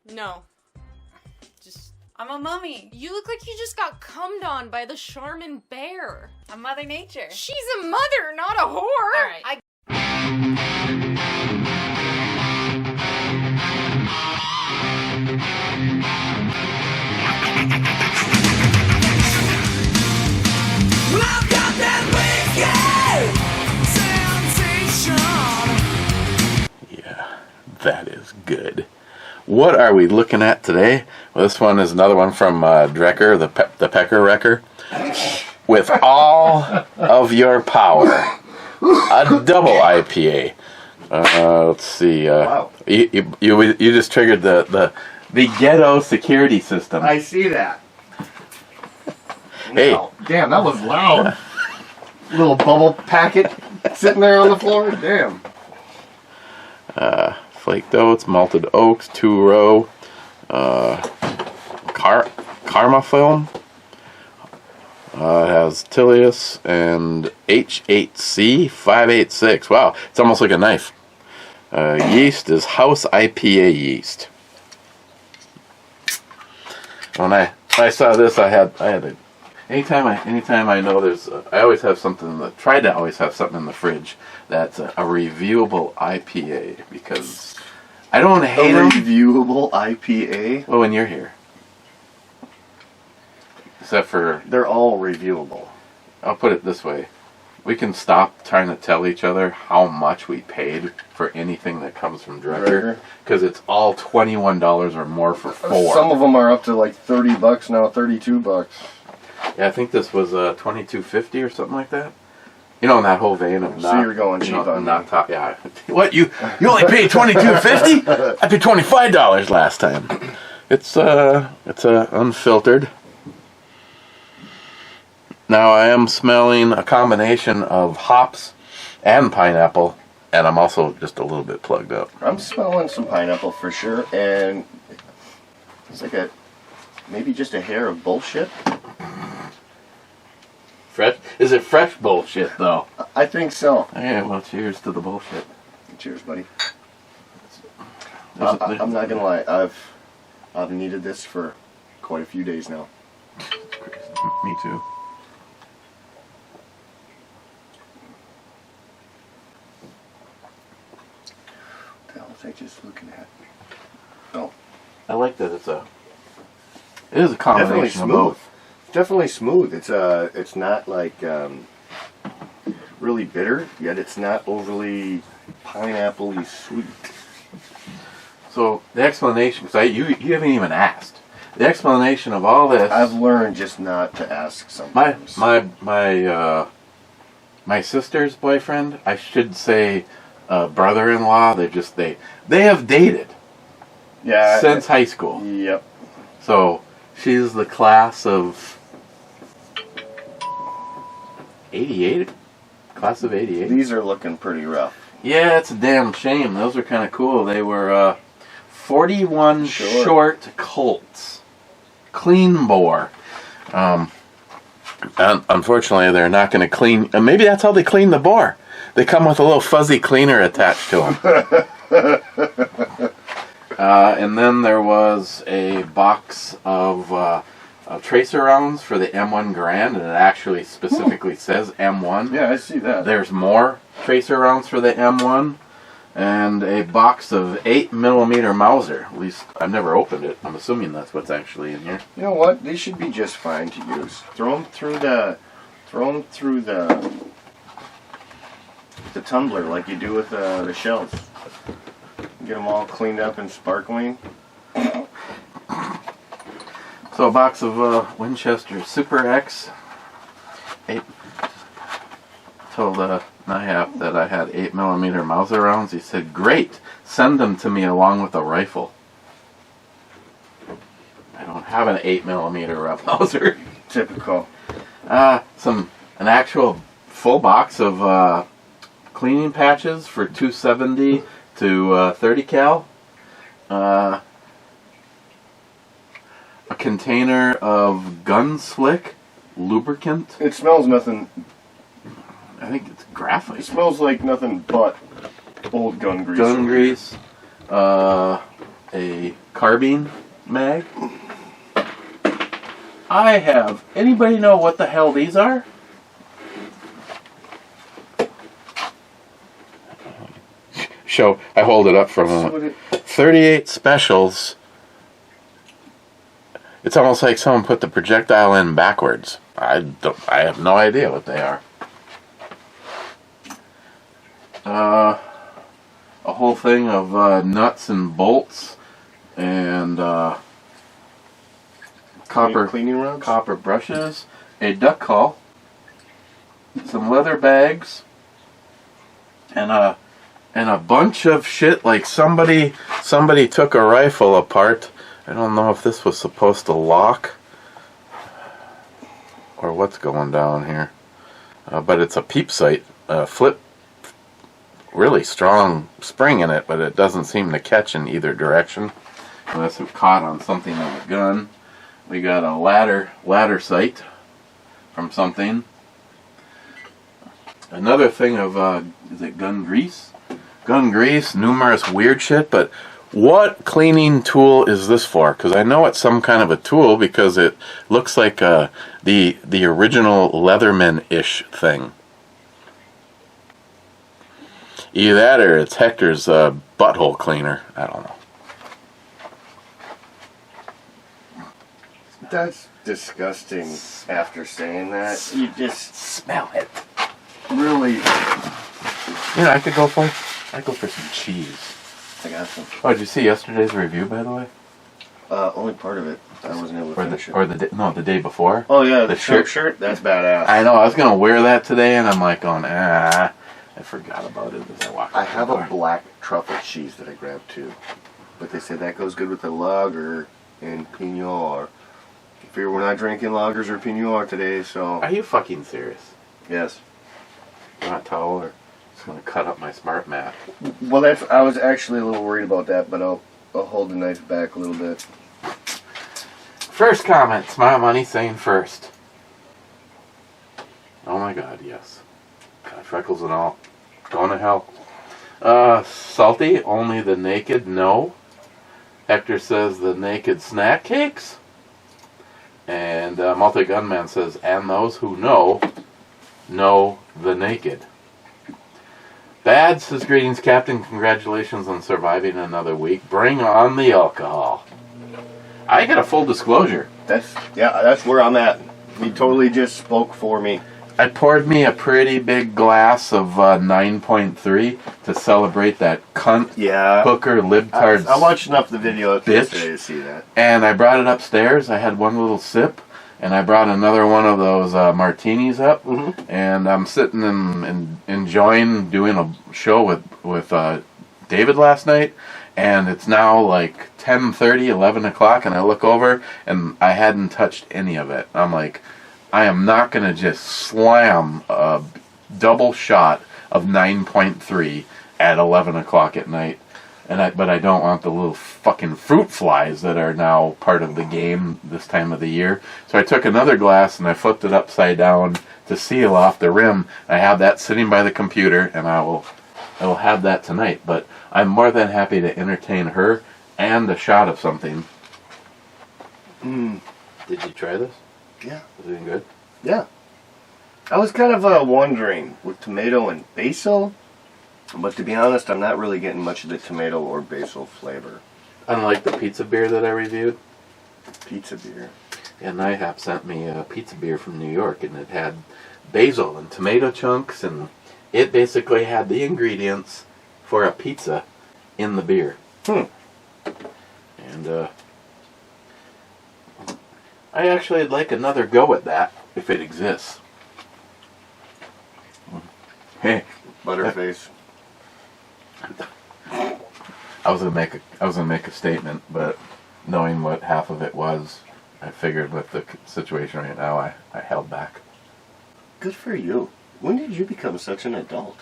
No. Just... I'm a mummy. You look like you just got cummed on by the Charmin bear. I'm Mother Nature. She's a mother, not a whore! Alright. Well, I've got that whiskey sensation. Yeah, that is good. What are we looking at today? Well, this one is another one from Drekker, the Pecker Wrecker. With all of your power. A double IPA. Let's see. Wow. You just triggered the ghetto security system. I see that. Hey. Wow. Damn, that was loud. Little bubble packet sitting there on the floor. Damn. Flaked oats, malted oaks, 2-row, Karma film. It has Tilius and H8C 586. Wow, it's almost like a knife. Yeast is house IPA yeast. When I saw this, I had a. Anytime I know there's, I always have something. Try to always have something in the fridge that's a reviewable IPA, because I don't hate them. Reviewable IPA. Well, when you're here, except for, They're all reviewable. I'll put it this way: we can stop trying to tell each other how much we paid for anything that comes from Drekker, because it's all $21 or more for 4. Some of them are up to like $30 now, $32. Yeah, I think this was $22.50 or something like that. You know, in that whole vein of So you're going cheap on not me. top. Yeah. What, you only paid $22.50? I paid $25 last time. It's unfiltered. Now I am smelling a combination of hops and pineapple, and I'm also just a little bit plugged up. I'm smelling some pineapple for sure, and it's like maybe just a hair of bullshit. Fresh? Is it fresh bullshit though? I think so. Okay, well, cheers to the bullshit. Cheers, buddy. There's I'm not gonna lie. I've needed this for quite a few days now. Me too. What the hell was I just looking at? Oh, I like that it is a combination of both. Definitely smooth. It's not like really bitter, yet it's not overly pineapple-y sweet. So the explanation, because you haven't even asked. The explanation of all this. I've learned just not to ask sometimes. My sister's boyfriend, I should say, brother-in-law. They have dated. Yeah. Since high school. Yep. So she's the class of 88. Class of 88. These are looking pretty rough. Yeah, it's a damn shame. Those were kind of cool. They were 41 short Colts. Clean bore. And unfortunately, they're not going to clean. Maybe that's how they clean the bore. They come with a little fuzzy cleaner attached to them. And then there was a box of tracer rounds for the M1 Grand, and it actually specifically says M1. Yeah, I see that. There's more tracer rounds for the M1, and a box of 8mm Mauser. At least I've never opened it. I'm assuming that's what's actually in here. You know what? These should be just fine to use. Throw them through the tumbler like you do with the shells. Get them all cleaned up and sparkling. So a box of Winchester Super X. Told Nihap that I had 8mm Mauser rounds. He said, "Great, send them to me along with a rifle." I don't have an 8mm Mauser. Typical. An actual full box of cleaning patches for 270 to 30 cal. A container of gun slick lubricant. It smells nothing. I think it's graphite. It smells like nothing but old gun grease. Gun grease. a carbine mag. I have. Anybody know what the hell these are? I hold it up for a moment. 38 specials. It's almost like someone put the projectile in backwards. I have no idea what they are. A whole thing of nuts and bolts and copper cleaning rods, copper brushes, a duck call, some leather bags, and a bunch of shit. Like somebody took a rifle apart. I don't know if this was supposed to lock or what's going down here, but it's a peep sight, flip, really strong spring in it, but it doesn't seem to catch in either direction unless it caught on something on the gun. We got a ladder sight from something. Another thing of is it gun grease? Gun grease, numerous weird shit, but what cleaning tool is this for? Because I know it's some kind of a tool because it looks like the original Leatherman-ish thing. Either that or it's Hector's butthole cleaner. I don't know. That's disgusting after saying that. You just Smell it. really... You know, I could go for some cheese. I got some. Oh, did you see yesterday's review, by the way? Only part of it. I wasn't able to finish it. The day before. Oh yeah, the shirt. shirt? That's badass. I know, I was gonna wear that today, and I'm like going, I forgot about it as I walked. I have a black truffle cheese that I grabbed too. But they say that goes good with the lager and Pinot Noir. Fear we're not drinking lagers or Pinot Noir today, so... Are you fucking serious? Yes. Not towel or it's gonna cut up my smart mat. Well, I was actually a little worried about that, but I'll hold the knife back a little bit. First comment, Smart Money saying first. Oh my god, yes. God, freckles and all. Going to hell. Salty, only the naked, no. Hector says the naked snack cakes. And Multi-Gunman says, and those who know the naked. Bad says, greetings, Captain. Congratulations on surviving another week. Bring on the alcohol. I got a full disclosure. That's where I'm at. He totally just spoke for me. I poured me a pretty big glass of 9.3 to celebrate that cunt hooker libtard. I watched enough of the video yesterday bitch to see that. And I brought it upstairs. I had one little sip, and I brought another one of those martinis up. Mm-hmm. And I'm sitting and enjoying doing a show with David last night. And it's now like 10:30, 11 o'clock, and I look over, and I hadn't touched any of it. I'm like, I am not going to just slam a double shot of 9.3 at 11 o'clock at night. But I don't want the little fucking fruit flies that are now part of the game this time of the year. So I took another glass and I flipped it upside down to seal off the rim. I have that sitting by the computer, and I will have that tonight. But I'm more than happy to entertain her and a shot of something. Mm. Did you try this? Yeah. Was it good? Yeah. I was kind of wondering with tomato and basil, but to be honest, I'm not really getting much of the tomato or basil flavor. Unlike the pizza beer that I reviewed. Pizza beer. And NIHAP sent me a pizza beer from New York, and it had basil and tomato chunks, and it basically had the ingredients for a pizza in the beer. And I actually would like another go at that if it exists. Hey, Butterface. I was gonna make a statement, but knowing what half of it was, I figured with the situation right now, I held back. Good for you. When did you become such an adult?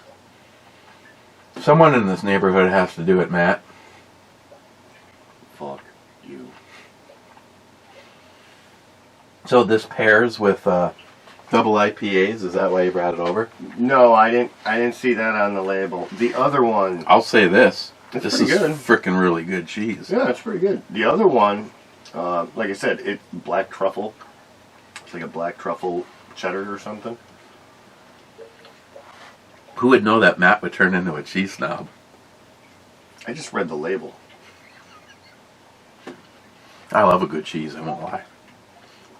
Someone in this neighborhood has to do it, Matt. Fuck you. So this pairs with double IPAs. Is that why you brought it over? No, I didn't see that on the label. The other one. I'll say this: It's This pretty is good. frickin' really good cheese. Yeah, it's pretty good. The other one, like I said, it black truffle. It's like a black truffle cheddar or something. Who would know that Matt would turn into a cheese snob? I just read the label. I love a good cheese, I won't lie.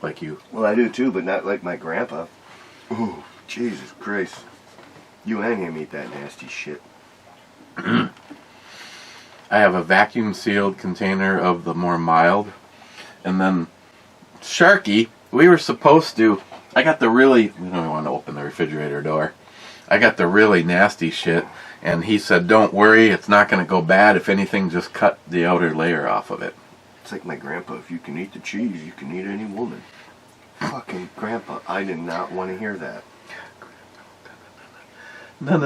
Like you. Well, I do too, but not like my grandpa. Ooh, Jesus Christ. You and him eat that nasty shit. I have a vacuum sealed container of the more mild. And then Sharky, we were supposed to, I got the really, we don't want to open the refrigerator door. I got the really nasty shit, and he said, don't worry, it's not going to go bad. If anything, just cut the outer layer off of it. It's like my grandpa. If you can eat the cheese, you can eat any woman. Fucking grandpa. I did not want to hear that. No.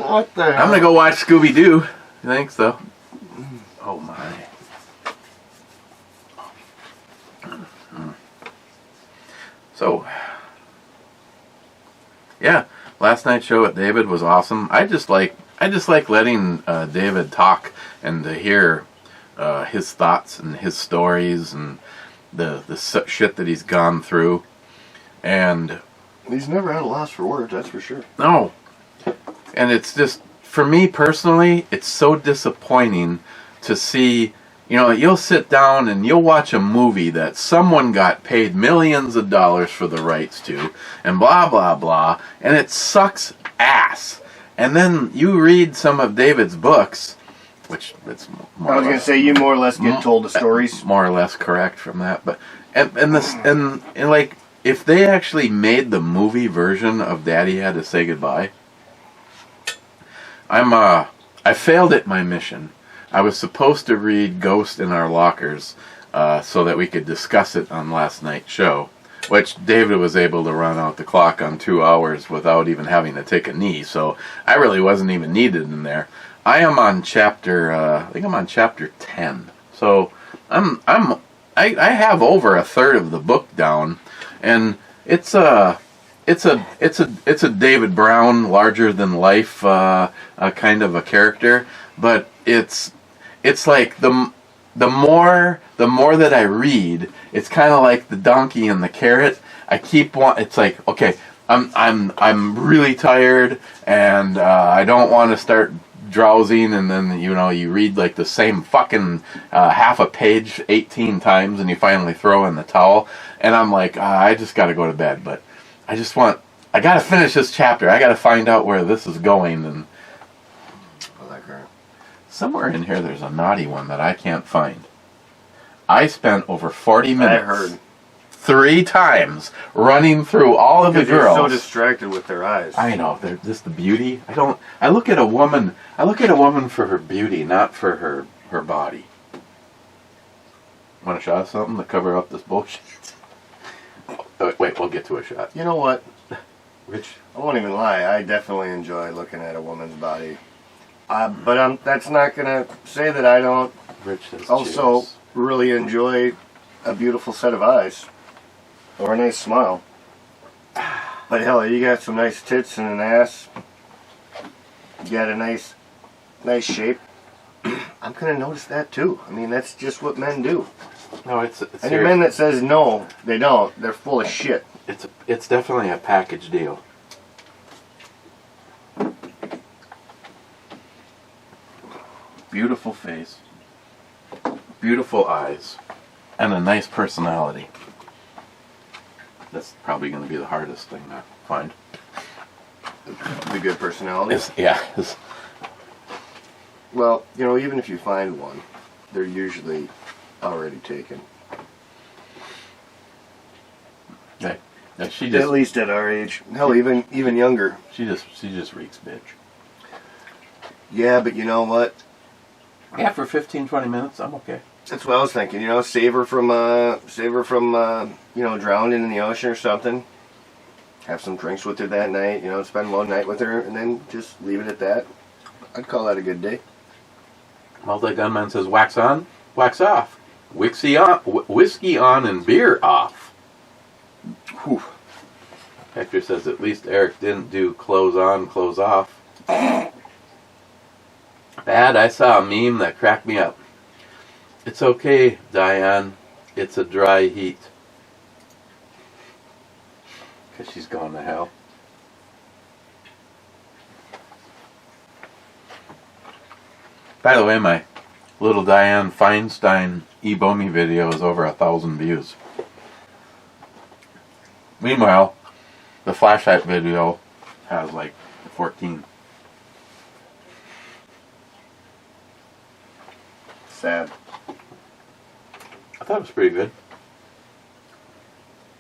What the hell? I'm going to go watch Scooby-Doo. You think so? Oh, my. So, yeah, last night's show at David was awesome. I just like letting David talk and to hear his thoughts and his stories and the shit that he's gone through. And He's never had a loss for words, that's for sure. no, and it's just, for me personally, it's so disappointing to see. You know, you'll sit down and you'll watch a movie that someone got paid millions of dollars for the rights to, and blah, blah, blah, and it sucks ass. And then you read some of David's books, which it's more I was going to say, you more or less get told the stories. more or less correct from that. But and like, if they actually made the movie version of Daddy Had to Say Goodbye, I failed at my mission. I was supposed to read Ghost in Our Lockers so that we could discuss it on last night's show, which David was able to run out the clock on 2 hours without even having to take a knee, so I really wasn't even needed in there. I am on chapter, I think I'm on chapter 10, so I have over a third of the book down, and it's a David Brown larger than life kind of a character, but it's like the more that I read, it's kind of like the donkey and the carrot. It's like, okay, I'm really tired and I don't want to start drowsing, and then you read like the same fucking half a page 18 times and you finally throw in the towel, and I'm like, I just got to go to bed, but I got to finish this chapter. I got to find out where this is going. And somewhere in here there's a naughty one that I can't find. I spent over 40 minutes. I heard. 3 times running through all of the girls. You're so distracted with their eyes. I know, they're just the beauty. I look at a woman for her beauty, not for her body. Want a shot of something to cover up this bullshit? Oh, wait, we'll get to a shot. You know what? Rich? I won't even lie. I definitely enjoy looking at a woman's body. But that's not going to say that I don't Rich says also cheers. really enjoy a beautiful set of eyes. Or a nice smile. But hell, you got some nice tits and an ass. You got a nice shape. I'm going to notice that too. I mean, that's just what men do. No, it's Any men that says no, they don't, they're full of shit. It's definitely a package deal. Beautiful face, beautiful eyes, and a nice personality. That's probably going to be the hardest thing to find. The good personality. Well, even if you find one, they're usually already taken. Yeah, she At just least at our age. Hell, even younger. she just reeks bitch. Yeah, but you know what? Yeah, for 15-20 minutes, I'm okay. That's what I was thinking. Save her from drowning in the ocean or something. Have some drinks with her that night. Spend one night with her, and then just leave it at that. I'd call that a good day. Multi-gunman says, wax on, wax off. Whiskey on and beer off. Whew. Hector says, at least Eric didn't do clothes on, clothes off. Dad, I saw a meme that cracked me up. It's okay, Diane. It's a dry heat. Because she's going to hell. By the way, my little Diane Feinstein Ebomi video is over 1,000 views. Meanwhile, the flashlight video has like 14. Sad. I thought it was pretty good.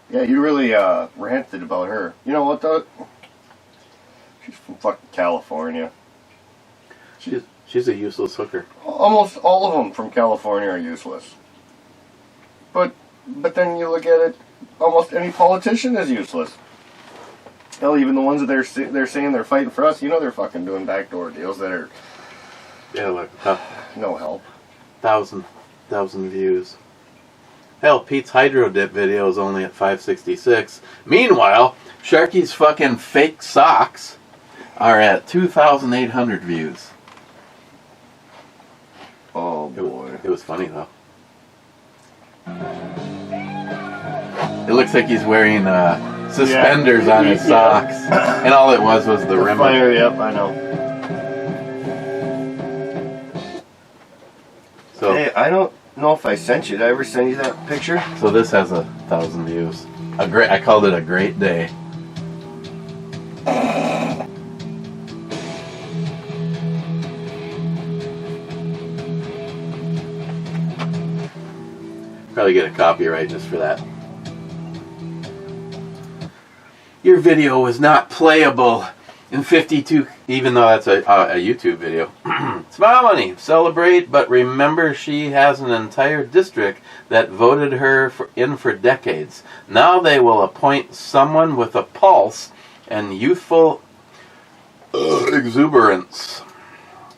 Yeah, you really ranted about her. You know what though? She's from fucking California. She's a useless hooker. Almost all of them from California are useless. But then you look at it, almost any politician is useless. Hell, even the ones that they're saying they're fighting for us, you know they're fucking doing backdoor deals that are Yeah, look, no help. 1,000 views. Hell, Pete's Hydro Dip video is only at 566. Meanwhile, Sharky's fucking fake socks are at 2,800 views. Oh boy. It was funny though. It looks like he's wearing suspenders on his socks, and all it was the rim. Fire, yep, I know. So, hey, I don't know if I sent you. Did I ever send you that picture? so this has 1,000 views. I called it a great day. Probably get a copyright just for that. Your video was not playable in 52, even though that's a YouTube video. Smile money, celebrate, but remember she has an entire district that voted her in for decades. Now they will appoint someone with a pulse and youthful exuberance.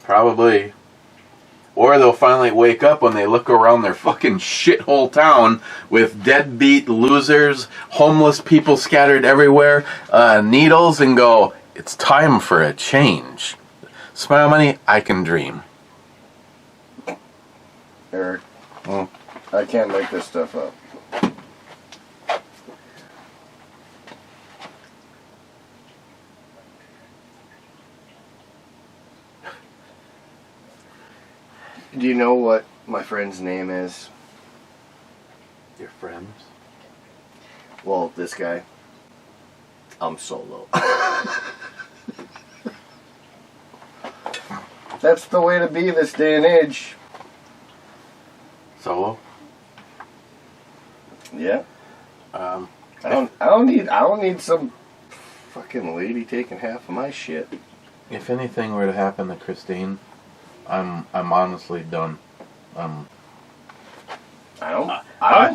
Probably. Or they'll finally wake up when they look around their fucking shithole town with deadbeat losers, homeless people scattered everywhere, needles, and go, it's time for a change. Smile money, I can dream. Eric, I can't make this stuff up. Do you know what my friend's name is? Your friends? Well, this guy. I'm solo. That's the way to be this day and age. Solo? Yeah. Um, I don't need some fucking lady taking half of my shit. if anything were to happen to Christine, I'm honestly done. I don't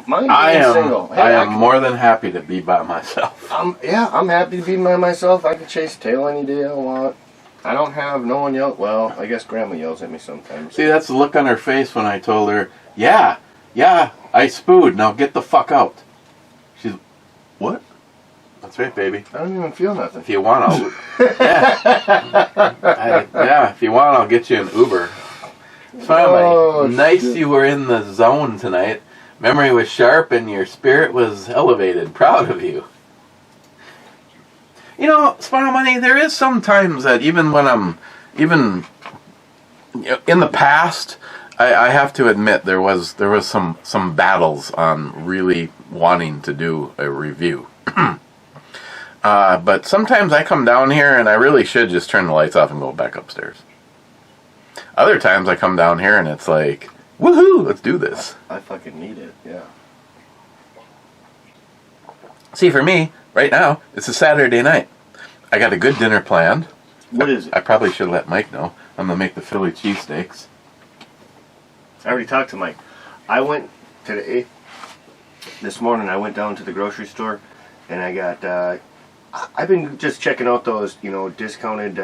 mind being single. Hey, I am more than happy to be by myself. I'm happy to be by myself. I can chase tail any day I want. I don't have no one yell. Well, I guess Grandma yells at me sometimes. See, that's the look on her face when I told her, yeah, I spooed, now get the fuck out. She's, what? That's right, baby. I don't even feel nothing. If you want, I'll... if you want, I'll get you an Uber. Finally, nice shit. You were in the zone tonight. Memory was sharp and your spirit was elevated. Proud of you. You know, Smile Money, there is sometimes that even when I'm... Even in the past, I have to admit there was some battles on really wanting to do a review. But sometimes I come down here and I really should just turn the lights off and go back upstairs. Other times I come down here and it's like, woohoo, let's do this. I fucking need it, yeah. See, for me, right now, it's a Saturday night. I got a good dinner planned. What is it? I probably should let Mike know. I'm going to make the Philly cheesesteaks. I already talked to Mike. I went today, this morning, I went down to the grocery store and I got, I've been just checking out those, discounted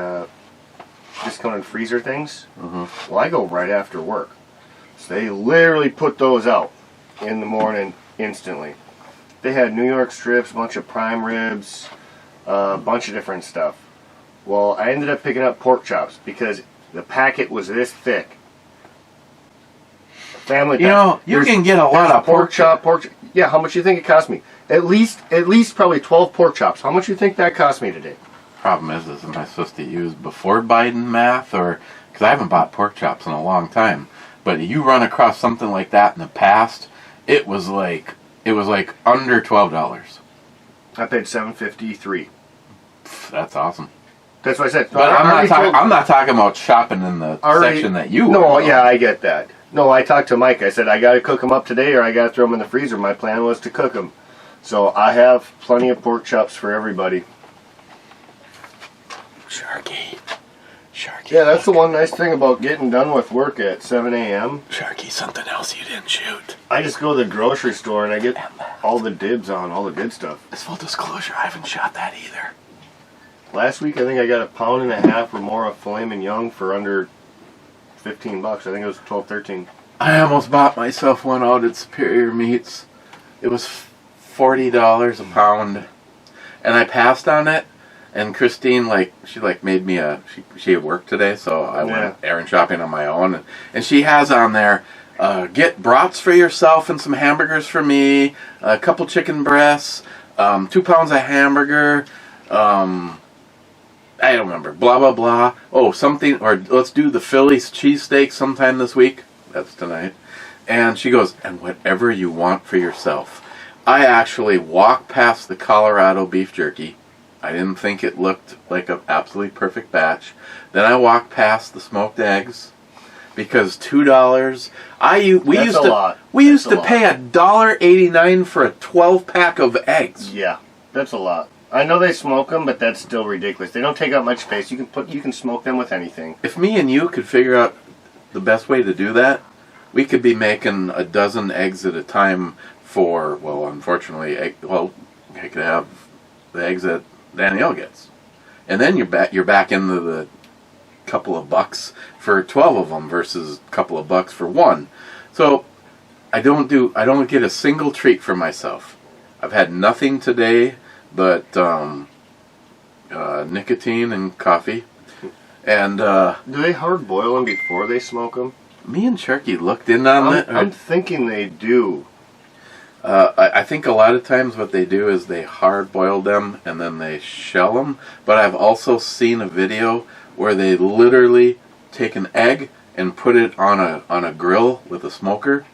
freezer things. Mm-hmm. Well, I go right after work. So they literally put those out in the morning instantly. They had New York strips, a bunch of prime ribs, a bunch of different stuff. Well, I ended up picking up pork chops because The packet was this thick. Family. You know, you can get a lot of pork chop. Yeah, how much do you think it cost me? At least probably 12 pork chops. How much do you think that cost me today? Problem is am I supposed to use before Biden math, or because I haven't bought pork chops in a long time? But you run across something like that in the past, it was like under $12. I paid $7.53. That's awesome. That's what I said. But I'm not talking about shopping in the section that you. No, yeah, I get that. No, I talked to Mike. I said I got to cook them up today, or I got to throw them in the freezer. My plan was to cook them, so I have plenty of pork chops for everybody. Sharky. Yeah, that's the one nice thing about getting done with work at 7 a.m. Sharky, something else you didn't shoot. I just go to the grocery store and I get all the dibs on all the good stuff. As full disclosure, I haven't shot that either. Last week, I think I got 1.5 pounds or more of filet mignon for under $15. I think it was 12, 13. I almost bought myself one out at Superior Meats. It was $40 a pound, and I passed on it. And Christine, she made me she had work today, so I went errand shopping on my own. And she has on there, get brats for yourself and some hamburgers for me, a couple chicken breasts, 2 pounds of hamburger, I don't remember, blah, blah, blah. Oh, something, or let's do the Philly's cheesesteak sometime this week. That's tonight. And she goes, and whatever you want for yourself. I actually walked past the Colorado beef jerky. I didn't think it looked like an absolutely perfect batch. Then I walked past the smoked eggs because $2. We used to pay $1.89 for a 12-pack of eggs. Yeah, that's a lot. I know they smoke them, but that's still ridiculous. They don't take up much space. You can smoke them with anything. If me and you could figure out the best way to do that, we could be making a dozen eggs at a time for, well, unfortunately, I could have the eggs that Danielle gets, and then you're back into the couple of bucks for 12 of them versus a couple of bucks for one. So I don't get a single treat for myself. I've had nothing today but nicotine and coffee. And do they hard boil them before they smoke them? Me and Sharky looked in on that. I'm thinking they do. I think a lot of times what they do is they hard boil them and then they shell them. But I've also seen a video where they literally take an egg and put it on a grill with a smoker,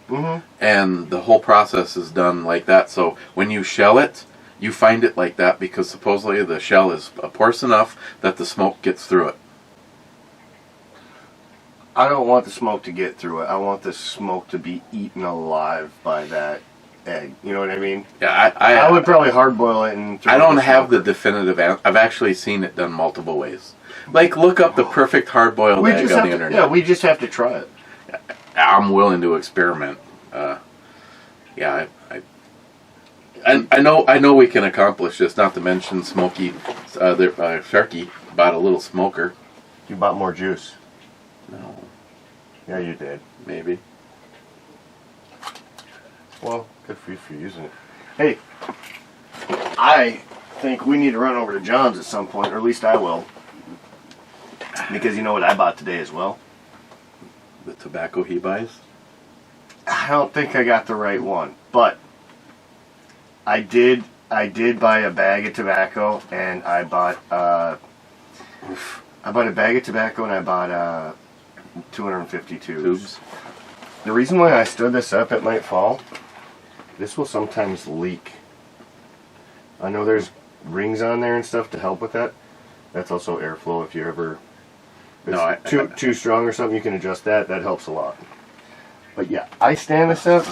and the whole process is done like that. So when you shell it, you find it like that because supposedly the shell is porous enough that the smoke gets through it. I don't want the smoke to get through it. I want the smoke to be eaten alive by that egg. You know what I mean? Yeah, I would probably hard boil it and throw I it don't in the have the smoker. definitive answer. I've actually seen it done multiple ways. Like, look up the perfect hard-boiled egg on the internet. Yeah, we just have to try it. I'm willing to experiment. I know we can accomplish this. Not to mention Sharky bought a little smoker. You bought more juice. No, Yeah, you did. maybe. Well, good for you for using it. Hey, I think we need to run over to John's at some point, or at least I will. Because you know what I bought today as well? The tobacco he buys. I don't think I got the right one, but I did buy a bag of tobacco, and I bought a bag of tobacco, and I bought 250 tubes. The reason why I stood this up, it might fall. This will sometimes leak. I know there's rings on there and stuff to help with that. That's also airflow if you ever... too strong or something, you can adjust that. That helps a lot. But yeah, I stand this up.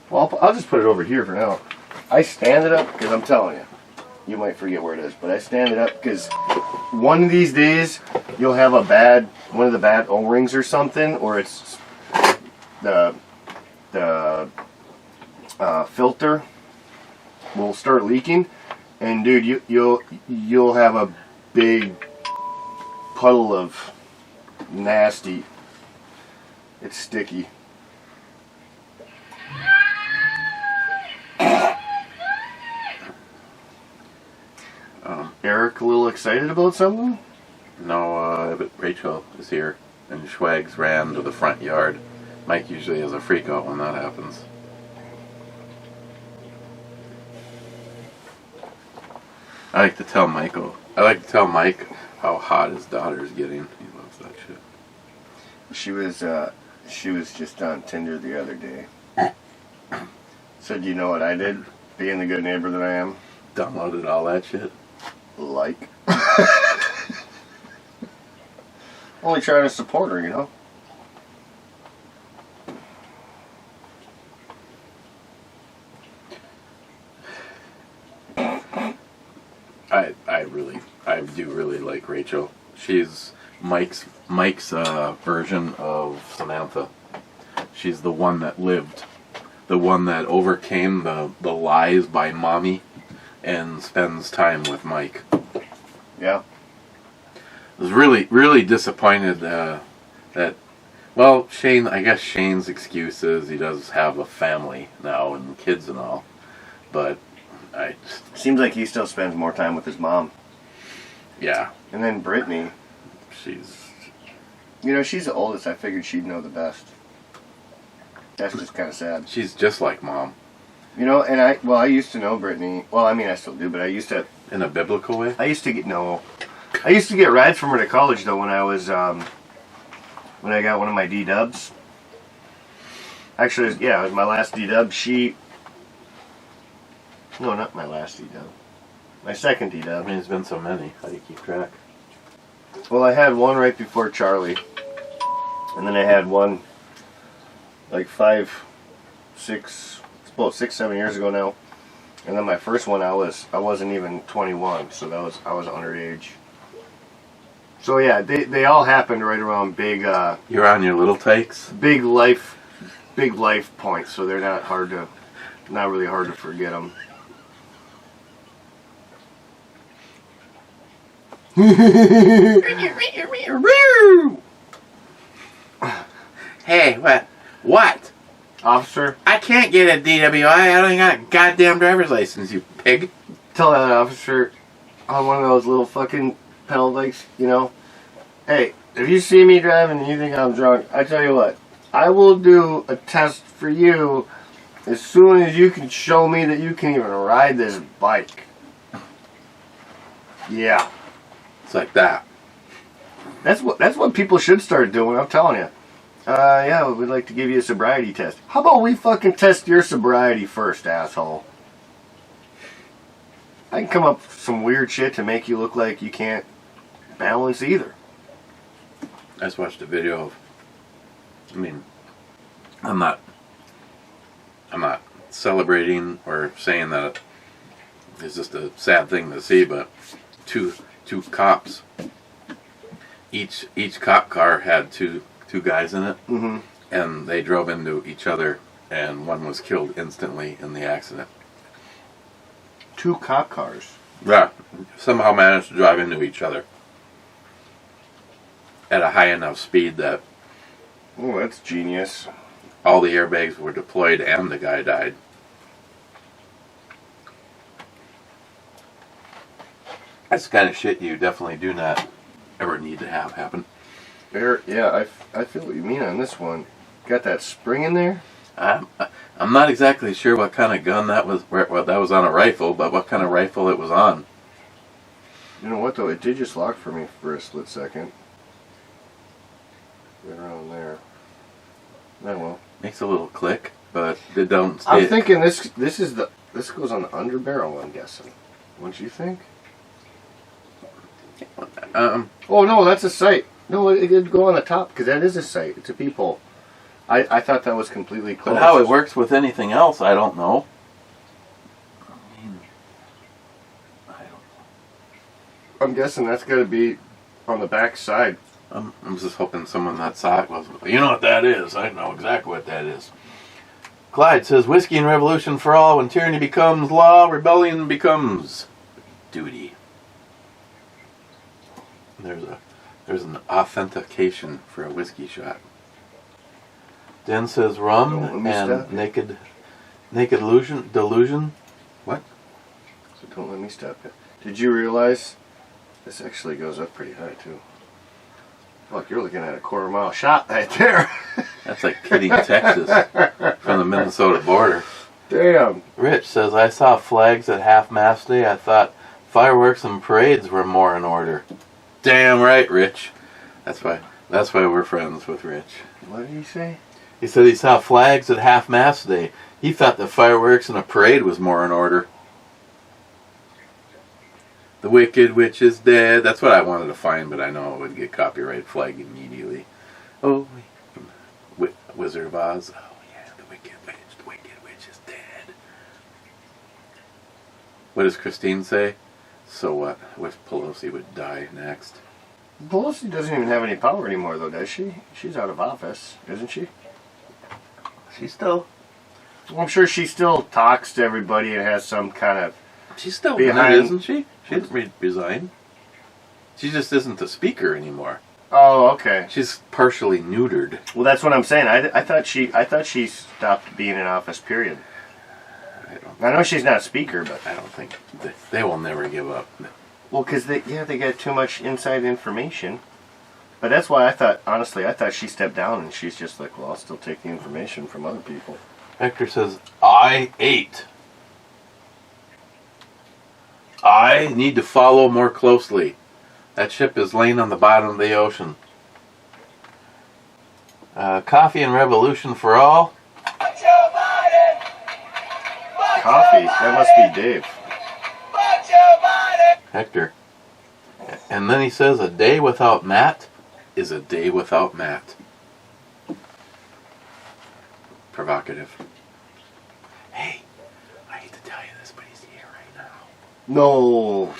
Well, I'll just put it over here for now. I stand it up because I'm telling you, you might forget where it is, but I stand it up because one of these days you'll have one of the bad O-rings or something, or it's the filter will start leaking, and dude, you'll have a big puddle of nasty. It's sticky. Eric, a little excited about something? No, but Rachel is here, and Schwags ran to the front yard. Mike usually has a freak out when that happens. I like to tell Mike how hot his daughter's getting. He loves that shit. She was just on Tinder the other day. Said, you know what I did? Being the good neighbor that I am. Downloaded all that shit. Like. Only trying to support her, you know. I do really like Rachel. She's Mike's version of Samantha. She's the one that lived, the one that overcame the lies by mommy, and spends time with Mike. Yeah. I was really disappointed that, well, Shane. I guess Shane's excuse is he does have a family now and kids and all, but Seems like he still spends more time with his mom. Yeah. And then Brittany. She's the oldest. I figured she'd know the best. That's just kind of sad. She's just like mom. And I used to know Brittany. Well, I mean, I still do, but I used to. In a biblical way? I used to get rides from her to college, though, when I was, when I got one of my D-dubs. Actually, it was my last D-dub. No, not my last D-dub. My second D-dub. I mean, it's been so many. How do you keep track? Well, I had one right before Charlie. And then I had one like 6, 7 years ago now. And then my first one, I wasn't even 21, so I was underage. So yeah, they all happened right around big. You're on your little takes. Big life points, so they're not really hard to forget them. Hey, what? Officer? I can't get a DWI. I don't even got a goddamn driver's license, you pig. Tell that officer on one of those little fucking pedal bikes, hey, if you see me driving and you think I'm drunk, I tell you what, I will do a test for you as soon as you can show me that you can even ride this bike. Yeah. It's like that. That's what people should start doing, I'm telling you. Yeah, we'd like to give you a sobriety test. How about we fucking test your sobriety first, asshole? I can come up with some weird shit to make you look like you can't balance either. I just watched a video of, I'm not celebrating or saying that it's just a sad thing to see, but two cops, each cop car had two guys in it, mm-hmm. and they drove into each other, and one was killed instantly in the accident. 2 cop cars? Yeah, somehow managed to drive into each other at a high enough speed that Oh, that's genius. all the airbags were deployed and the guy died. That's the kind of shit you definitely do not ever need to have happen. Yeah, I feel what you mean on this one. Got that spring in there? I'm not exactly sure what kind of gun that was. Well, that was on a rifle, but what kind of rifle it was on. You know what though? It did just lock for me for a split second. Right around there. Oh well. Makes a little click, but it don't stay. I'm thinking this goes on the under barrel, I'm guessing. Wouldn't you think? Oh no, that's a sight. No, it could go on the top because that is a sight. It's a peephole. I thought that was completely closed. But how it works with anything else, I don't know. I'm guessing that's got to be on the back side. I'm just hoping someone that saw it was. You know what that is? I know exactly what that is. Clyde says, "Whiskey and revolution for all. When tyranny becomes law, rebellion becomes duty." There's an authentication for a whiskey shot. Dan says rum and naked delusion. What? So don't let me stop it. Did you realize this actually goes up pretty high too? Look, you're looking at a quarter-mile shot right there. That's like Kitty, Texas, from the Minnesota border. Damn. Rich says, I saw flags at half-mast day. I thought fireworks and parades were more in order. Damn right, Rich. That's why we're friends with Rich. What did he say? He said he saw flags at half-mast day. He thought the fireworks and a parade was more in order. The Wicked Witch is dead. That's what I wanted to find, but I know it would get copyright flagged immediately. Oh, Wizard of Oz. Oh, yeah, the Wicked Witch is dead. What does Christine say? So what? What if Pelosi would die next? Pelosi doesn't even have any power anymore, though, does she? She's out of office, isn't she? She's still... Well, I'm sure she still talks to everybody and has some kind of... She's still behind, isn't she? She didn't resign. She just isn't the speaker anymore. Oh, okay. She's partially neutered. Well, that's what I'm saying. I thought she stopped being in office. Period. I know she's not a speaker, but I don't think they will never give up. Well, because they got too much inside information. But that's why I thought she stepped down, and she's just like, well, I'll still take the information from other people. Hector says, I ate. I need to follow more closely. That ship is laying on the bottom of the ocean. Coffee and revolution for all. Coffee? That must be Dave. Hector. And then he says, a day without Matt is a day without Matt. Provocative. Hey, I hate to tell you this, but he's here right now. No.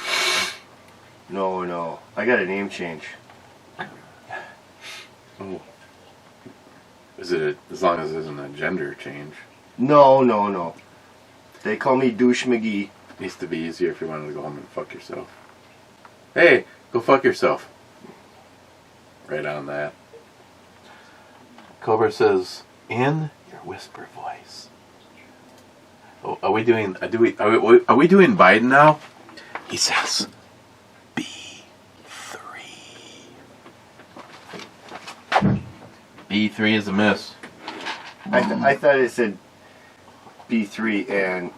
I got a name change. Oh. Is it as long as it isn't a gender change? No. They call me Douche McGee. Needs to be easier if you wanted to go home and fuck yourself. Hey, go fuck yourself. Right on that. Cobra says, in your whisper voice. Oh, are we doing Biden now? He says, B3. B3 is a miss. I thought it said B3 and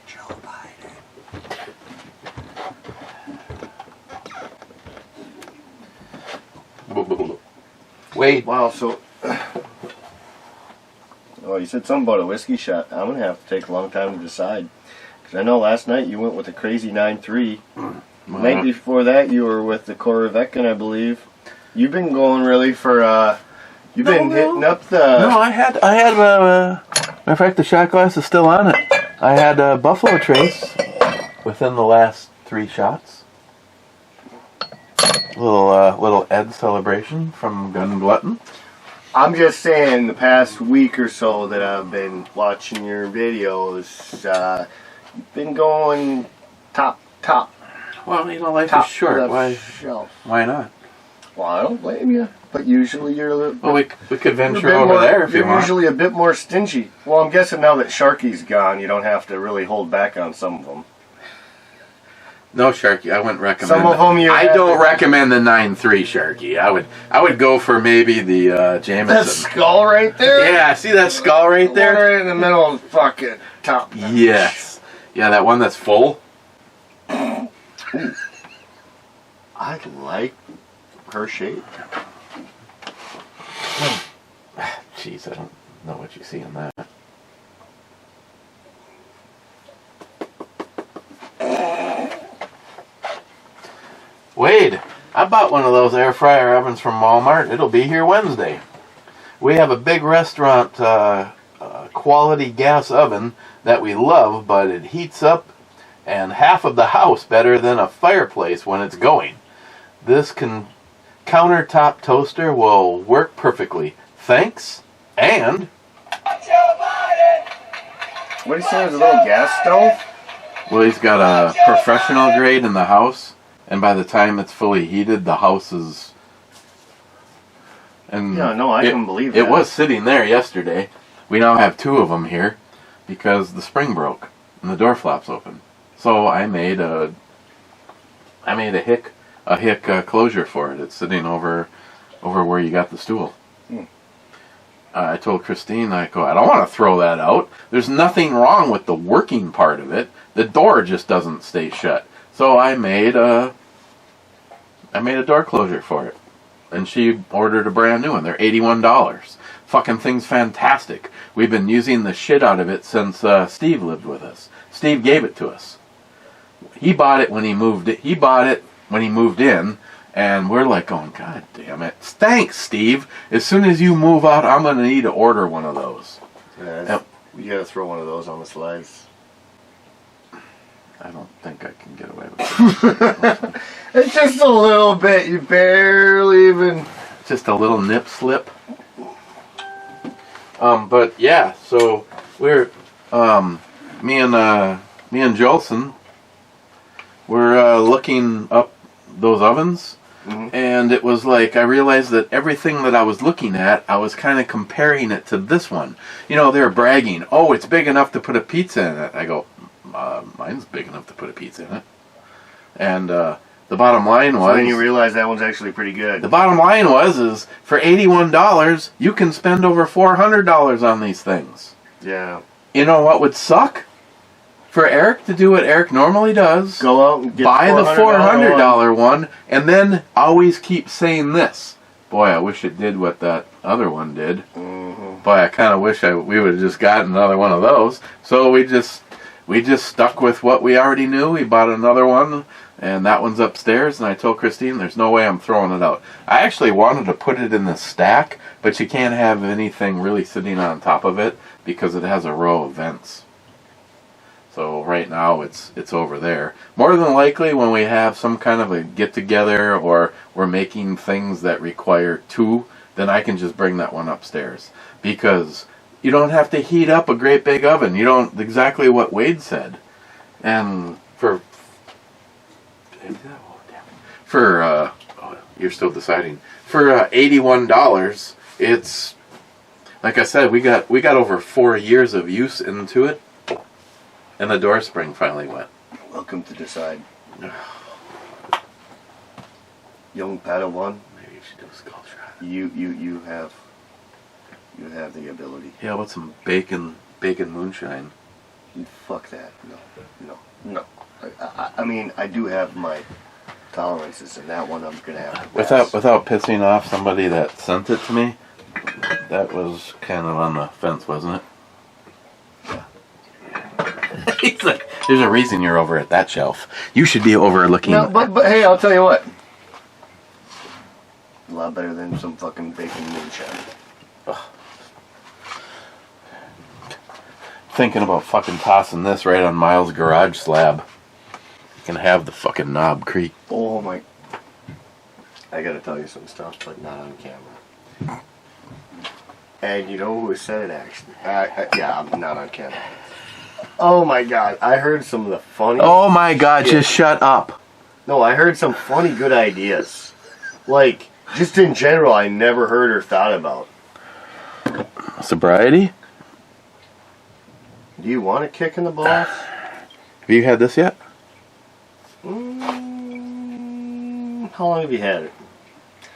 Joe Biden. Wait. Wow, so... Oh, you said something about a whiskey shot. I'm going to have to take a long time to decide. Because I know last night you went with a crazy 9-3. The night before that you were with the Corvette, I believe. You've been going really for... You've been hitting up the... No, I had matter of fact, the shot glass is still on it. I had a Buffalo Trace within the last 3 shots. Little Ed celebration from Gun Glutton. I'm just saying, the past week or so that I've been watching your videos, you've been going top. Well, life is short. Why not? Well, I don't blame you. But usually you're a little... Well, we could venture over there if you want. You're usually a bit more stingy. Well, I'm guessing now that Sharky's gone, you don't have to really hold back on some of them. No, Sharky, I wouldn't recommend. Some of them I don't recommend the 9-3 Sharky. I would go for maybe the Jameson. That skull right there? Yeah, see that skull right there? Right in the middle of the fucking top. Yes. Yeah, that one that's full. I like her shape. Jeez, I don't know what you see in that. Wade, I bought one of those air fryer ovens from Walmart. It'll be here Wednesday. We have a big restaurant quality gas oven that we love, but it heats up and half of the house better than a fireplace when it's going. This countertop toaster will work perfectly. Thanks, and... What do you say, there's a little gas stove? Well, he's got a professional grade in the house. And by the time it's fully heated, the house is... And yeah, no, I can believe that. It was sitting there yesterday. We now have 2 of them here because the spring broke and the door flaps open. So I made a hick hick closure for it. It's sitting over where you got the stool. I told Christine, I don't want to throw that out. There's nothing wrong with the working part of it. The door just doesn't stay shut. So I made a door closure for it. And she ordered a brand new one. They're $81. Fucking thing's fantastic. We've been using the shit out of it since Steve lived with us. Steve gave it to us. He bought it when he moved in. And we're like going, God damn it. Thanks, Steve. As soon as you move out, I'm going to need to order one of those. Yeah, you got to throw one of those on the slides. I don't think I can get away with it. It's just a little bit. You barely even... Just a little nip slip. But yeah, so we're, me and Jolson, we're looking up those ovens. And it was like, I realized that everything that I was looking at, I was kind of comparing it to this one. You know, they're bragging, oh, it's big enough to put a pizza in it. I go, mine's big enough to put a pizza in it. And the bottom line was... So then you realize that one's actually pretty good. The bottom line is for $81, you can spend over $400 on these things. Yeah. You know what would suck? For Eric to do what Eric normally does, go out and buy the $400 one, and then always keep saying this. Boy, I wish it did what that other one did. Boy, I kind of wish we would have just gotten another one of those. So we just stuck with what we already knew. We bought another one, and that one's upstairs. And I told Christine, there's no way I'm throwing it out. I actually wanted to put it in the stack, but you can't have anything really sitting on top of it because it has a row of vents. So right now it's over there. More than likely when we have some kind of a get-together or we're making things that require two, then I can just bring that one upstairs. Because you don't have to heat up a great big oven. You don't, exactly what Wade said. And you're still deciding. For $81, it's, like I said, we got over 4 years of use into it. And the door spring finally went. Welcome to Decide. Young Padawan. Maybe you should do a skull shot. You have the ability. Yeah, with some bacon moonshine. Fuck that. No. I mean, I do have my tolerances, and that one I'm gonna have to pass. Without pissing off somebody that sent it to me, that was kind of on the fence, wasn't it? He's like, there's a reason you're over at that shelf. You should be overlooking. No, but hey, I'll tell you what. A lot better than some fucking bacon moonshine. Thinking about fucking tossing this right on Miles' garage slab. You can have the fucking Knob Creek. Oh my. I gotta tell you some stuff, but not on camera. And you know who said it actually? Yeah, I'm not on camera. Oh my god, I heard some of the funny... Oh my god, just shut up. No, I heard some funny good ideas. Like, just in general, I never heard or thought about. Sobriety? Do you want a kick in the balls? Have you had this yet? How long have you had it?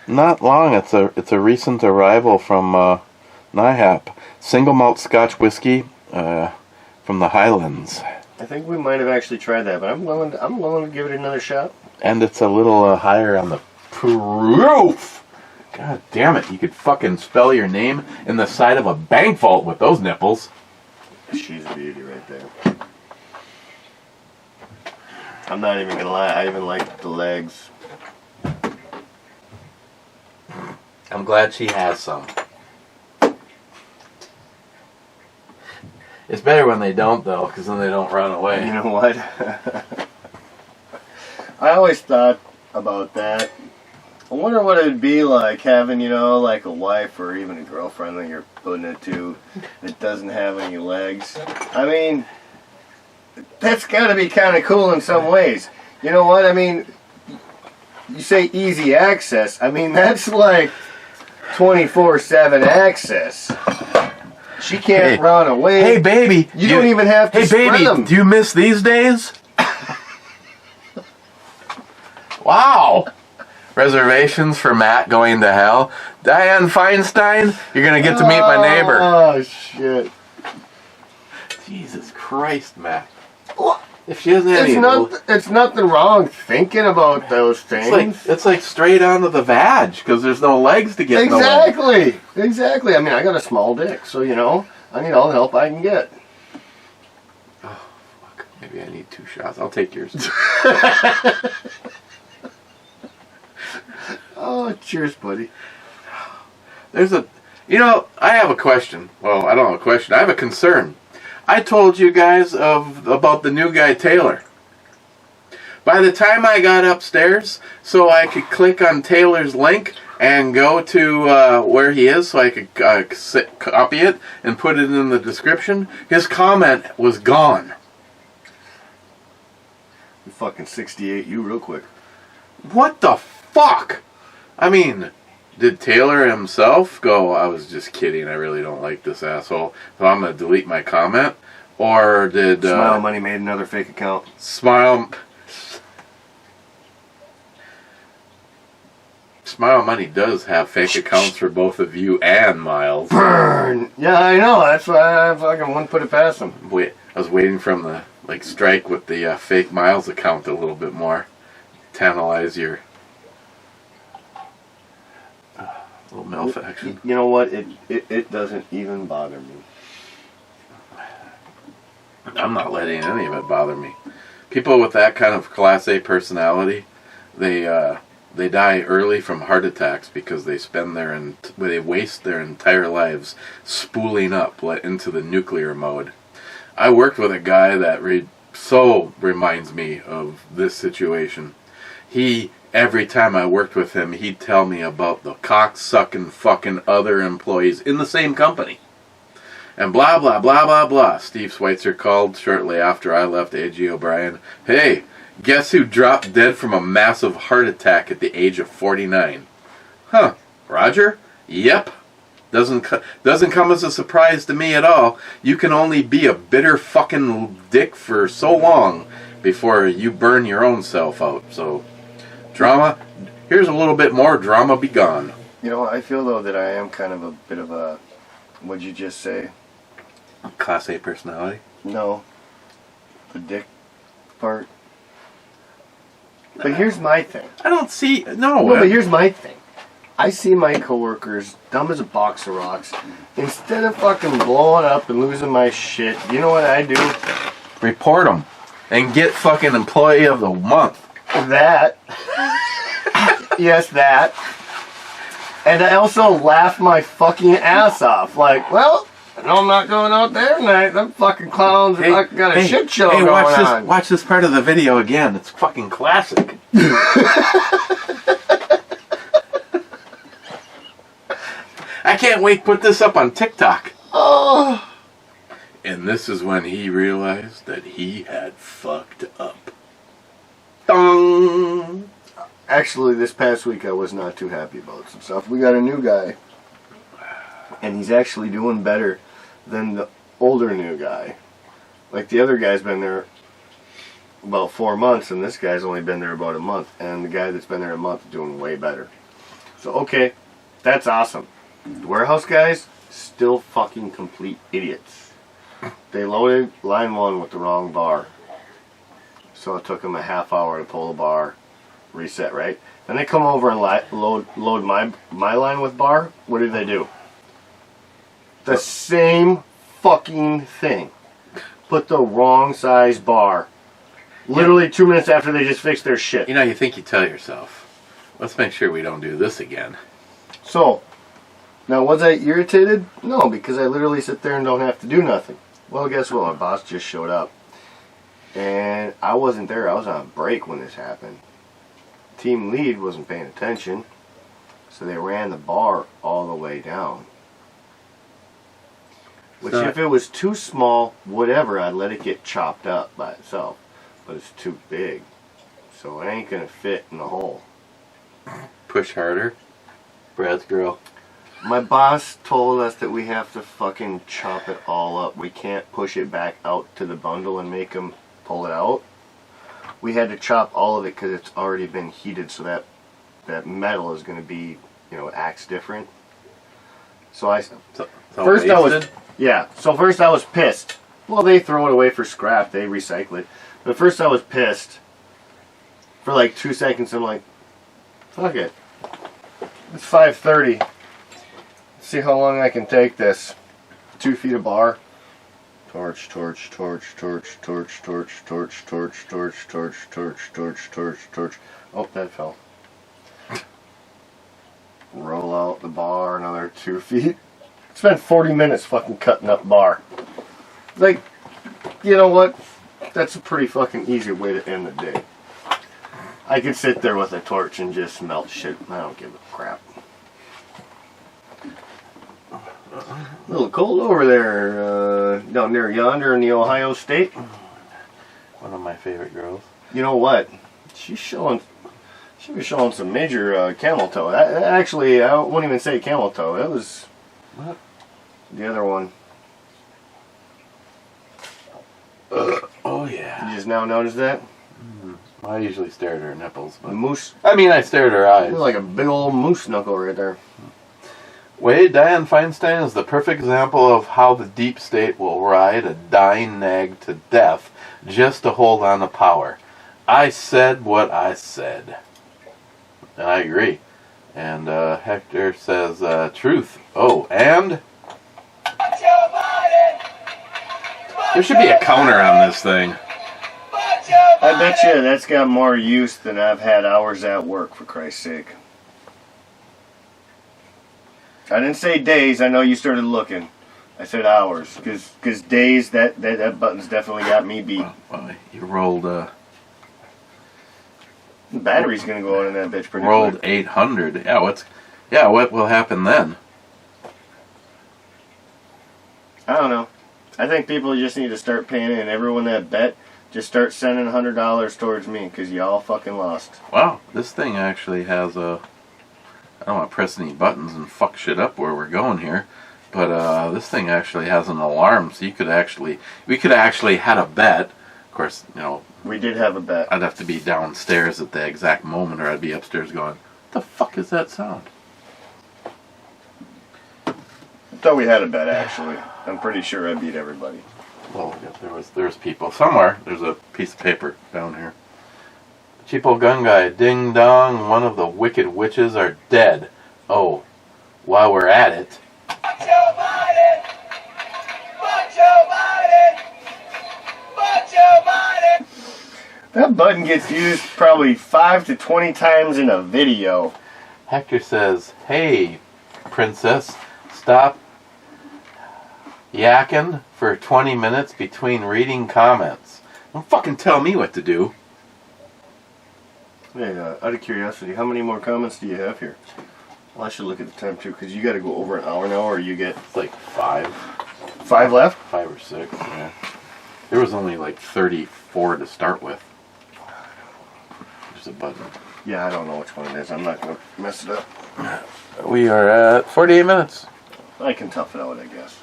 Not long. It's a recent arrival from NIHAP. Single malt Scotch whiskey from the Highlands. I think we might have actually tried that, but I'm willing to give it another shot. And it's a little higher on the proof. God damn it! You could fucking spell your name in the side of a bank vault with those nipples. She's a beauty right there. I'm not even gonna lie. I even like the legs. I'm glad she has some. It's better when they don't, though, because then they don't run away. You know what? I always thought about that. I wonder what it'd be like having, like a wife or even a girlfriend that you're putting it to that doesn't have any legs. I mean, that's got to be kind of cool in some ways. You know what? I mean, you say easy access. I mean, that's like 24/7 access. She can't run away. Hey, baby. You don't even have to spread them. Do you miss these days? Wow. reservations for Matt going to hell. Diane Feinstein, you're going to get to meet my neighbor. Oh, shit. Jesus Christ, Matt. What? If she doesn't have It's nothing wrong thinking about those things. it's like straight onto the vag because there's no legs to get. Exactly. I mean, I got a small dick, so I need all the help I can get. Oh, fuck. Maybe I need 2 shots. I'll take yours. Oh, cheers, buddy. There's I have a question. Well, I don't have a question. I have a concern. I told you guys about the new guy, Taylor. By the time I got upstairs, so I could click on Taylor's link and go to where he is, so I could copy it and put it in the description, his comment was gone. You fucking 68 you real quick. What the fuck? I mean, did Taylor himself go, I was just kidding, I really don't like this asshole, so I'm going to delete my comment? Or did... Smile Money made another fake account. Smile Money does have fake accounts for both of you and Miles. Burn! Yeah, I know, that's why I fucking wouldn't put it past him. Wait, I was waiting for him to, strike with the fake Miles account a little bit more. Tantalize your... little MILF action. You know what? It doesn't even bother me. I'm not letting any of it bother me. People with that kind of Class A personality, they die early from heart attacks because they they waste their entire lives spooling up into the nuclear mode. I worked with a guy that so reminds me of this situation. Every time I worked with him, he'd tell me about the cock-sucking fucking other employees in the same company. And blah, blah, blah, blah, blah. Steve Schweitzer called shortly after I left A.G. O'Brien. Hey, guess who dropped dead from a massive heart attack at the age of 49? Huh, Roger? Yep. Doesn't come as a surprise to me at all. You can only be a bitter fucking dick for so long before you burn your own self out, so... Drama, here's a little bit more drama be gone. I feel though that I am kind of a bit of a, what'd you just say? Class A personality? No. The dick part. But here's my thing. I don't see, No, but here's my thing. I see my coworkers dumb as a box of rocks. Instead of fucking blowing up and losing my shit, you know what I do? Report them. And get fucking employee of the month. That. Yes, that. And I also laugh my fucking ass off. Like, well, no, I'm not going out there tonight. Them fucking clowns have got a shit show going on. Watch this part of the video again. It's fucking classic. I can't wait to put this up on TikTok. Oh. And this is when he realized that he had fucked up. Dong! Actually, this past week I was not too happy about some stuff. We got a new guy, and he's actually doing better than the older new guy. Like, the other guy's been there about 4 months, and this guy's only been there about a month. And the guy that's been there a month is doing way better. So, okay, that's awesome. The warehouse guys, still fucking complete idiots. They loaded line 1 with the wrong bar. So it took them a half hour to pull the bar, reset, right? Then they come over and load my line with bar. What did they do? The same fucking thing. Put the wrong size bar. Literally 2 minutes after they just fixed their shit. You think you tell yourself, let's make sure we don't do this again. So, now was I irritated? No, because I literally sit there and don't have to do nothing. Well, guess what? My boss just showed up. And I wasn't there. I was on break when this happened. Team lead wasn't paying attention. So they ran the bar all the way down. Which, if it was too small, whatever, I'd let it get chopped up by itself. But it's too big. So it ain't going to fit in the hole. Push harder. Brad's girl. My boss told us that we have to fucking chop it all up. We can't push it back out to the bundle and make them pull it out. We had to chop all of it because it's already been heated, so that that metal is going to be, you know, acts different. So I So first I was wasted? So first I was pissed. Well, they throw it away for scrap. They recycle it. But first I was pissed. For like 2 seconds, I'm like, fuck it. It's 5:30. See how long I can take this. 2 feet of bar. Torch, torch, torch, torch, torch, torch, torch, torch, torch, torch, torch, torch, torch, torch. Oh, that fell. Roll out the bar another 2 feet. Spent 40 minutes fucking cutting up bar. Like, you know what? That's a pretty fucking easy way to end the day. I could sit there with a torch and just melt shit. I don't give a crap. A little cold over there, down near yonder in the Ohio State. One of my favorite girls. You know what? She was showing some major camel toe. Actually, I won't even say camel toe. It was What? the other one. Oh yeah. You just now noticed that? I usually stare at her nipples, The but moose. I mean, I stare at her eyes. Like a big old moose knuckle right there. Wade, Dianne Feinstein is the perfect example of how the deep state will ride a dying nag to death just to hold on to power. I said what I said. And I agree. And Hector says, truth. Oh, and? There should be a counter on this thing. I bet you that's got more use than I've had hours at work, for Christ's sake. I didn't say days. I know you started looking. I said hours. Because days, that button's definitely got me beat. Well, you rolled, The battery's going to go on in that bitch pretty rolled quick. 800. What will happen then? I don't know. I think people just need to start paying in. Everyone that bet, just start sending $100 towards me, because y'all fucking lost. Wow, this thing actually has a... I don't want to press any buttons and fuck shit up where we're going here, but this thing actually has an alarm, so we could actually had a bet. Of course, you know, We did have a bet. I'd have to be downstairs at the exact moment, or I'd be upstairs going, "What the fuck is that sound?" I thought we had a bet, actually. I'm pretty sure I beat everybody. Well, there's people somewhere. There's a piece of paper down here. Cheapo gun guy, ding dong, one of the wicked witches are dead. Oh, while we're at it. That button gets used probably 5 to 20 times in a video. Hector says, "Hey, princess, stop yakking for 20 minutes between reading comments. Don't fucking tell me what to do." Hey, out of curiosity, how many more comments do you have here? Well, I should look at the time too, because you got to go over an hour now, or you get It's like 5 5 left. or 6, yeah. There was only like 34 to start with. There's a button. Yeah, I don't know which one it is. I'm not going to mess it up. We are at 48 minutes. I can tough it out, I guess.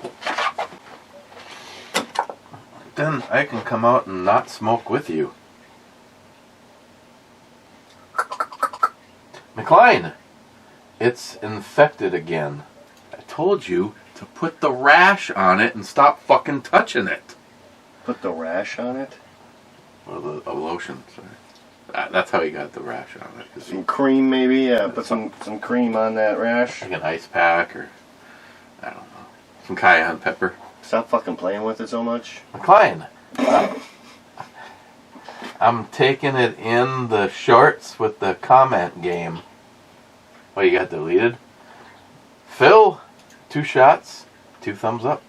Then I can come out and not smoke with you. McLean, it's infected again. I told you to put the rash on it and stop fucking touching it. Put the rash on it. Well, a lotion, sorry. That's how he got the rash on it. 'Cause Some cream, maybe. Yeah, put some cream on that rash. like an ice pack or, I don't know, some cayenne pepper. Stop fucking playing with it so much. McLean, I'm taking it in the shorts with the comment game. What, you got deleted? Phil, 2 shots, 2 thumbs up.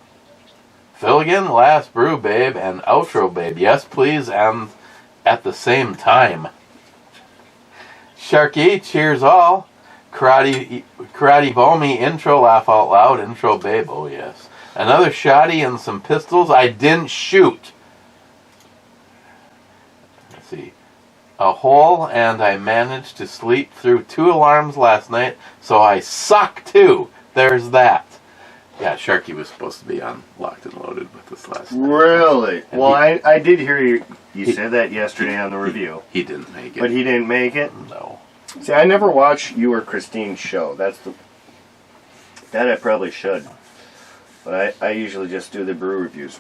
Phil again, last brew, babe, and outro, babe. Yes, please, and at the same time. Sharky, cheers all. Karate Bomi, intro, laugh out loud, intro, babe, oh yes. Another shotty and some pistols I didn't shoot. Let's see. A hole, and I managed to sleep through 2 alarms last night, so I suck too. There's that. Yeah, Sharky was supposed to be on Locked and Loaded with us last night. Really? And Well, he- I did hear you said that yesterday on the review. He didn't make it. But he didn't make it? No. See, I never watch you or Christine's show. That I probably should. But I usually just do the brew reviews.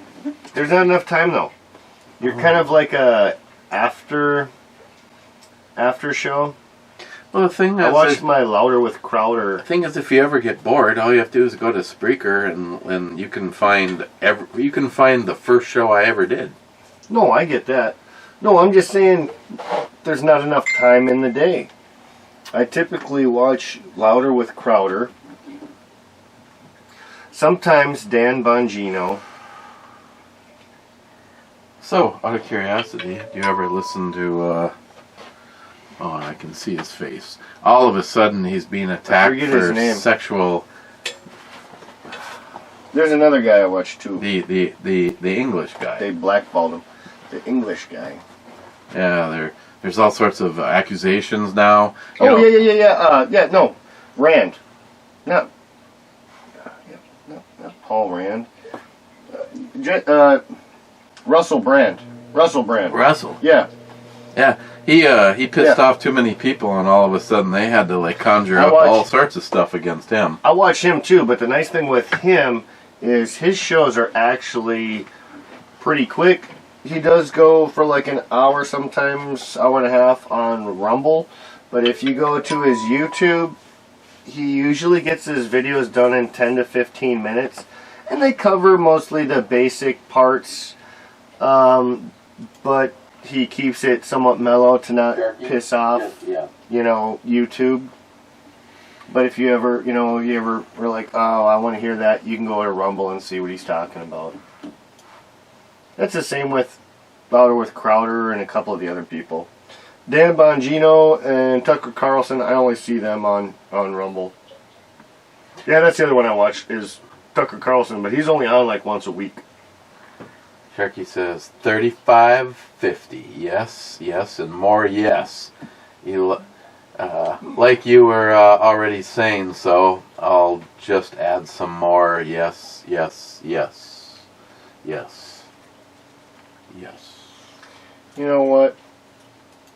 There's not enough time though. You're kind of like a after show. Well, the thing I is, watched my Louder with Crowder. the thing is, if you ever get bored, all you have to do is go to Spreaker, and you can find the first show I ever did. No, I get that. No, I'm just saying there's not enough time in the day. I typically watch Louder with Crowder. Sometimes Dan Bongino. So, out of curiosity, do you ever listen to, oh, I can see his face. All of a sudden, he's being attacked forget his for name. sexual... There's another guy I watch too. The English guy. They blackballed him. The English guy. Yeah, there's all sorts of accusations now. Oh, yeah. No, Rand. No. Not Paul Rand. Russell Brand. Russell. Yeah. Yeah, he pissed off too many people, and all of a sudden they had to like conjure up all sorts of stuff against him. I watch him too, but the nice thing with him is his shows are actually pretty quick. He does go for like an hour, sometimes hour and a half on Rumble, but if you go to his YouTube, he usually gets his videos done in 10 to 15 minutes, and they cover mostly the basic parts, but he keeps it somewhat mellow to not piss off, YouTube. But if you ever, were like, oh, I want to hear that, you can go to Rumble and see what he's talking about. That's the same with Louder with Crowder and a couple of the other people. Dan Bongino and Tucker Carlson, I only see them on Rumble. Yeah, that's the other one I watch, is Tucker Carlson, but he's only on like once a week. Sharky says 35.50. Yes, and more yes. Like you were already saying, so I'll just add some more yes. You know what?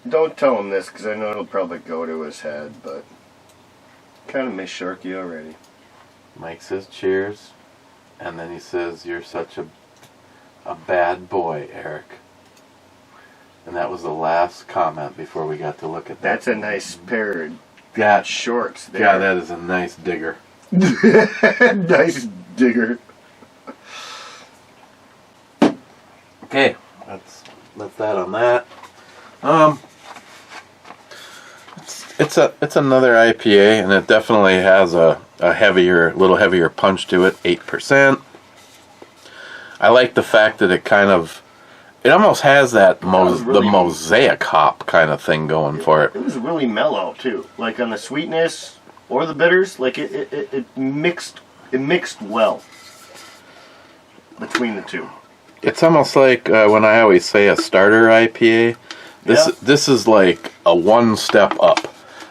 Don't tell him this, because I know it'll probably go to his head, but kind of miss Sharky already. Mike says cheers, and then he says, you're such a bad boy, Eric. And that was the last comment before we got to look at that. That's a nice pair of shorts there. Yeah, that is a nice digger. Nice digger. Okay, that's that on that. It's another IPA, and it definitely has a little heavier punch to it. 8%. I like the fact that it almost has that the mosaic hop kind of thing going for it. It was really mellow too, like on the sweetness or the bitters. Like it mixed well between the two. It's almost like when I always say a starter IPA. This is like a one step up.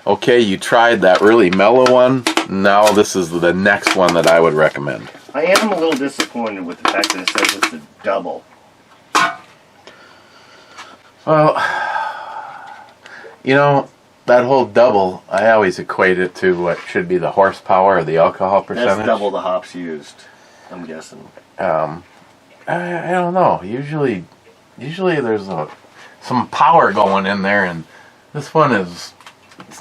Okay, you tried that really mellow one. Now this is the next one that I would recommend. I am a little disappointed with the fact that it says it's a double. Well, that whole double, I always equate it to what should be the horsepower or the alcohol percentage. That's double the hops used, I'm guessing. I don't know. Usually there's some power going in there, and this one it's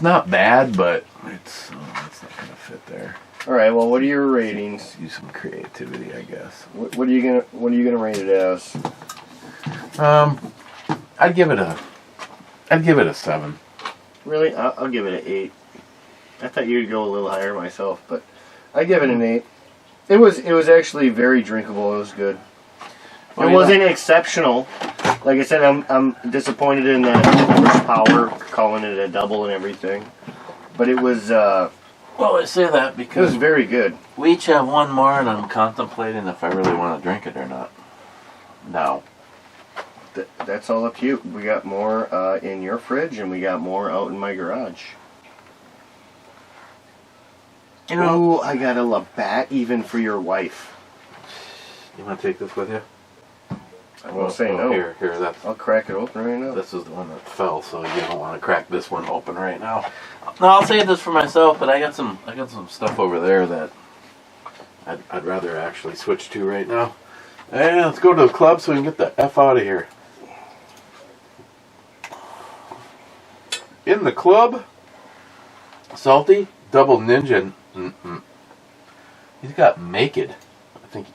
not bad, but it's not going to fit there. All right. Well, what are your ratings? Use some creativity, I guess. What are you gonna rate it as? I'd give it a 7. Really? I'll give it an 8. I thought you'd go a little higher myself, but I give it an 8. It was actually very drinkable. It was good. It wasn't exceptional. Like I said, I'm disappointed in that horsepower, calling it a double and everything. But it was. Well, I say that It because was very good. we each have one more, and I'm contemplating if I really want to drink it or not. No. That's all up to you. We got more in your fridge, and we got more out in my garage. Ooh, I got a Labatt even for your wife. You want to take this with you? I won't say no. Here, that's. I'll crack it open right now. This is the one that fell, so you don't want to crack this one open right now. No, I'll save this for myself, but I got some stuff over there that I'd rather actually switch to right now. And let's go to the club so we can get the F out of here. In the club, Salty, Double Ninja. He's got Naked. I think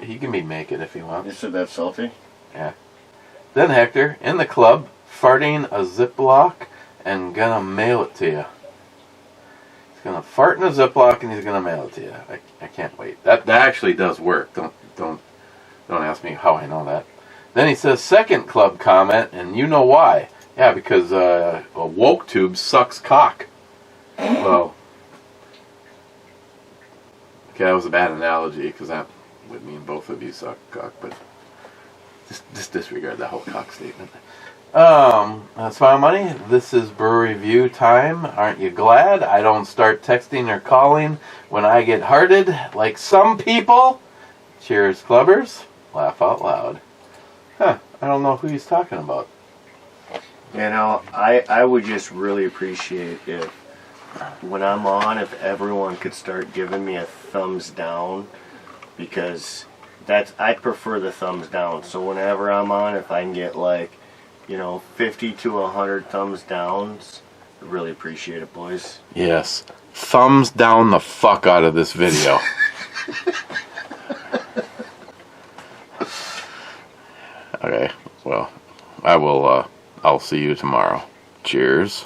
he can be naked if he wants. You said that's salty? Yeah. Then Hector, in the club, farting a Ziploc and gonna mail it to you. He's gonna fart in a Ziploc and he's gonna mail it to you. I can't wait. That actually does work. Don't ask me how I know that. Then he says second club comment, and you know why. Yeah, because a woke tube sucks cock. Well, okay, that was a bad analogy because that would mean both of you suck cock, but just disregard that whole cock statement. That's my money. This is brew review time. Aren't you glad I don't start texting or calling when I get hearted like some people? Cheers, clubbers. Laugh out loud. Huh, I don't know who he's talking about. You know, I would just really appreciate if, when I'm on, if everyone could start giving me a thumbs down, because I prefer the thumbs down. So whenever I'm on, if I can get like, 50 to 100 thumbs downs, I really appreciate it, boys. Yes. Thumbs down the fuck out of this video. Okay, well, I'll see you tomorrow. Cheers.